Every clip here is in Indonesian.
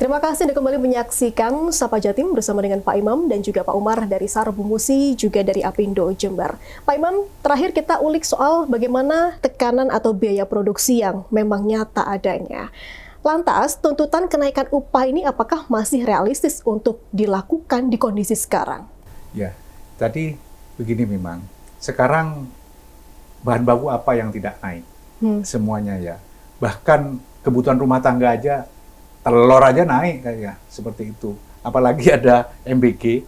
Terima kasih Anda kembali menyaksikan Sapa Jatim bersama dengan Pak Imam dan juga Pak Umar dari SAR Bumusi, juga dari Apindo Jember. Pak Imam, terakhir kita ulik soal bagaimana tekanan atau biaya produksi yang memang nyata adanya. Lantas, tuntutan kenaikan upah ini apakah masih realistis untuk dilakukan di kondisi sekarang? Ya, tadi begini memang. Sekarang bahan baku apa yang tidak naik? Semuanya ya. Bahkan kebutuhan rumah tangga aja, telur aja naik kayak seperti itu. Apalagi ada MBG,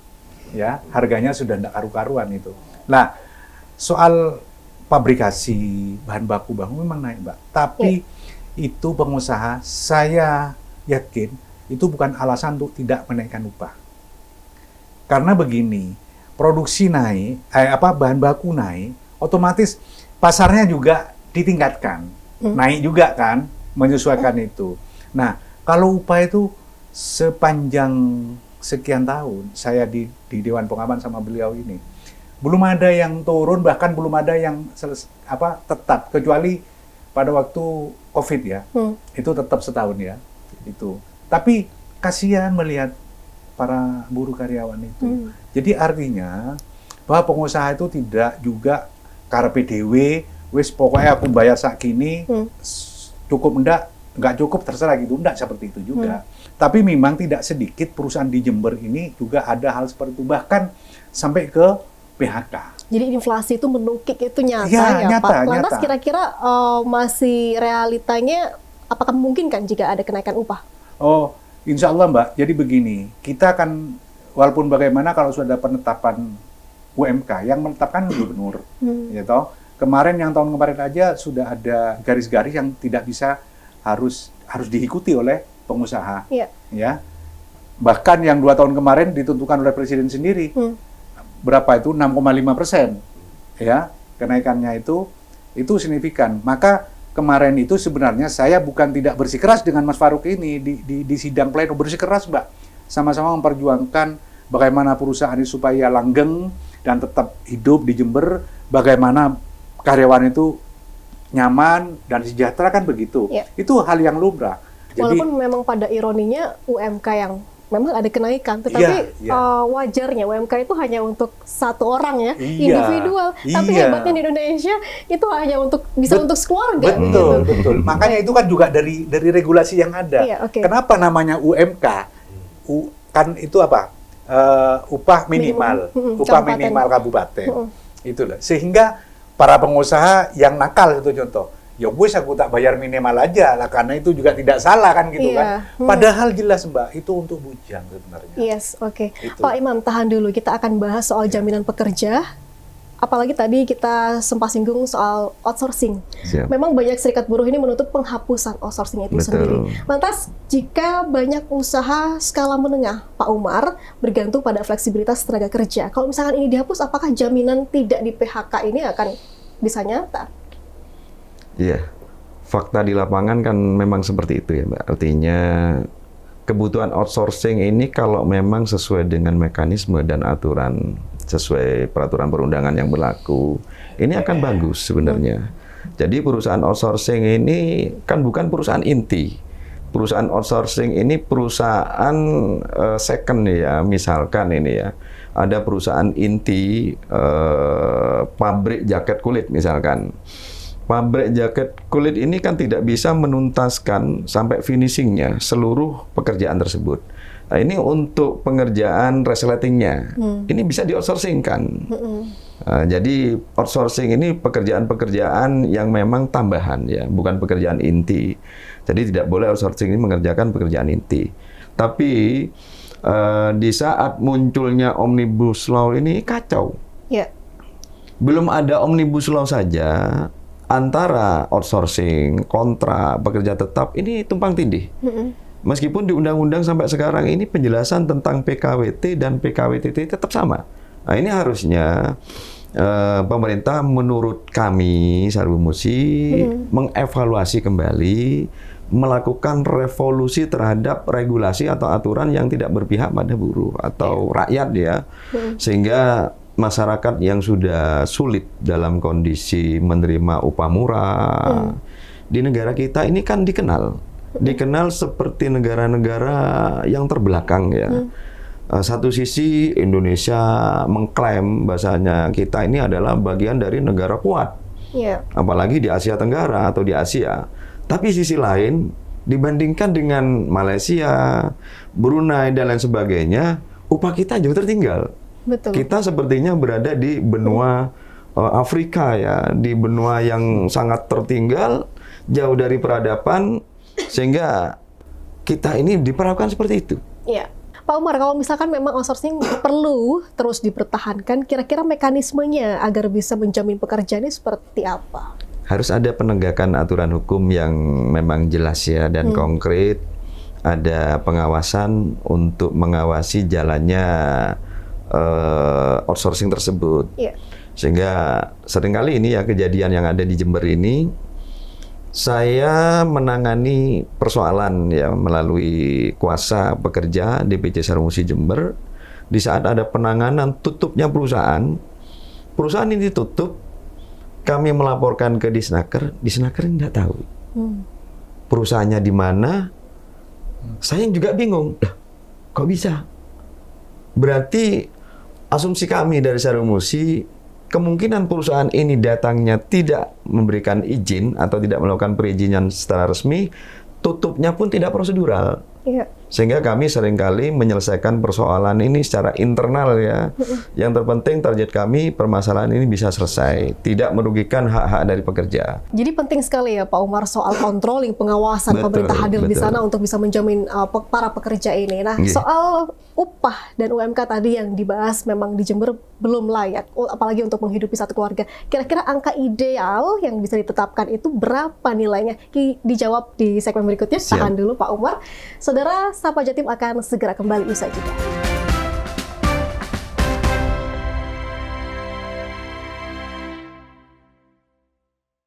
ya harganya sudah tidak karu-karuan itu. Nah, soal pabrikasi bahan baku memang naik, Mbak. Tapi itu pengusaha, saya yakin itu bukan alasan untuk tidak menaikkan upah. Karena begini, produksi naik, bahan baku naik, otomatis pasarnya juga ditingkatkan, naik juga kan, menyesuaikan itu. Nah, kalau upah itu sepanjang sekian tahun, saya di Dewan Pengaman sama beliau ini, belum ada yang turun, bahkan belum ada yang tetap, kecuali pada waktu COVID ya, itu tetap setahun ya, itu. Tapi kasihan melihat para buruh karyawan itu. Jadi artinya bahwa pengusaha itu tidak juga karpe dewe, wis pokoknya aku bayar sakini, cukup nggak cukup terserah gitu, enggak seperti itu juga. Tapi memang tidak sedikit perusahaan di Jember ini juga ada hal seperti itu, bahkan sampai ke PHK. Jadi inflasi itu menukik itu nyata ya Pak. Lantas nyata. Kira-kira masih realitanya apakah mungkin kan jika ada kenaikan upah? Oh, insya Allah Mbak. Jadi begini, kita kan walaupun bagaimana kalau sudah ada penetapan UMK, yang menetapkan gubernur, ya toh. Kemarin yang tahun kemarin aja sudah ada garis-garis yang tidak bisa harus diikuti oleh pengusaha, ya. Bahkan yang 2 tahun kemarin ditentukan oleh presiden sendiri, berapa itu 6,5%, ya kenaikannya itu signifikan. Maka kemarin itu sebenarnya saya bukan tidak bersikeras dengan Mas Farouk ini di sidang pleno, bersikeras Mbak, sama-sama memperjuangkan bagaimana perusahaan ini supaya langgeng dan tetap hidup di Jember, bagaimana karyawan itu nyaman dan sejahtera kan begitu. Itu hal yang lumrah. Walaupun memang pada ironinya UMK yang memang ada kenaikan, tetapi wajarnya UMK itu hanya untuk satu orang ya, individual. Tapi hebatnya di Indonesia itu hanya bisa untuk keluarga. Betul. Makanya itu kan juga dari regulasi yang ada. Kenapa namanya UMK? Kan itu apa? Upah minimal, upah minimal kabupaten. Itulah. Sehingga para pengusaha yang nakal itu contoh, ya wes aku tak bayar minimal aja lah, karena itu juga tidak salah kan gitu kan. Padahal jelas Mbak, itu untuk bujang sebenarnya. Yes, oke. Pak Imam, tahan dulu, kita akan bahas soal jaminan pekerja. Apalagi tadi kita sempat singgung soal outsourcing. Memang banyak serikat buruh ini menuntut penghapusan outsourcing itu sendiri. Lantas, jika banyak usaha skala menengah, Pak Umar, bergantung pada fleksibilitas tenaga kerja, kalau misalkan ini dihapus, apakah jaminan tidak di PHK ini akan bisa nyata? Iya, fakta di lapangan kan memang seperti itu ya Mbak. Artinya kebutuhan outsourcing ini kalau memang sesuai dengan mekanisme dan aturan, sesuai peraturan perundangan yang berlaku, ini akan bagus sebenarnya. Jadi perusahaan outsourcing ini kan bukan perusahaan inti. Perusahaan outsourcing ini perusahaan second ya, misalkan ini ya. Ada perusahaan inti, pabrik jaket kulit misalkan. Pabrik jaket kulit ini kan tidak bisa menuntaskan sampai finishingnya seluruh pekerjaan tersebut. Nah, ini untuk pengerjaan resletingnya, ini bisa di-outsourcing-kan. Nah, jadi outsourcing ini pekerjaan-pekerjaan yang memang tambahan ya, bukan pekerjaan inti. Jadi tidak boleh outsourcing ini mengerjakan pekerjaan inti. Tapi di saat munculnya Omnibus Law ini kacau. Belum ada Omnibus Law saja, antara outsourcing, kontrak, pekerja tetap ini tumpang tindih. Meskipun di undang-undang sampai sekarang ini penjelasan tentang PKWT dan PKWTT tetap sama. Nah, ini harusnya pemerintah menurut kami SAR Bumusi mengevaluasi kembali, melakukan revolusi terhadap regulasi atau aturan yang tidak berpihak pada buruh atau rakyat ya. Sehingga masyarakat yang sudah sulit dalam kondisi menerima upah murah di negara kita ini kan dikenal dikenal seperti negara-negara yang terbelakang ya. Satu sisi Indonesia mengklaim bahasanya kita ini adalah bagian dari negara kuat, apalagi di Asia Tenggara atau di Asia. Tapi sisi lain, dibandingkan dengan Malaysia, Brunei dan lain sebagainya, upah kita jauh tertinggal. Betul. Kita sepertinya berada di benua Afrika ya, di benua yang sangat tertinggal, jauh dari peradaban, sehingga kita ini diperlakukan seperti itu. Iya. Pak Umar, kalau misalkan memang outsourcing perlu terus dipertahankan, kira-kira mekanismenya agar bisa menjamin pekerjaan ini seperti apa? Harus ada penegakan aturan hukum yang memang jelas ya dan konkret. Ada pengawasan untuk mengawasi jalannya outsourcing tersebut. Sehingga seringkali ini ya kejadian yang ada di Jember ini, saya menangani persoalan ya melalui kuasa pekerja DPC Sarumusi Jember. Di saat ada penanganan tutupnya perusahaan ini tutup, kami melaporkan ke Disnaker tidak tahu perusahaannya di mana. Saya juga bingung, kok bisa? Berarti asumsi kami dari Sarumusi, kemungkinan perusahaan ini datangnya tidak memberikan izin atau tidak melakukan perizinan secara resmi, tutupnya pun tidak prosedural. Sehingga kami seringkali menyelesaikan persoalan ini secara internal ya. Yang terpenting target kami, permasalahan ini bisa selesai, tidak merugikan hak-hak dari pekerja. Jadi penting sekali ya Pak Umar soal controlling, pengawasan pemerintah hadir di sana untuk bisa menjamin para pekerja ini. Nah, soal upah dan UMK tadi yang dibahas memang di Jember belum layak, apalagi untuk menghidupi satu keluarga. Kira-kira angka ideal yang bisa ditetapkan itu berapa nilainya? Dijawab di segmen berikutnya. Tahan dulu Pak Umar. Saudara, Sapa Jatim akan segera kembali usai jeda.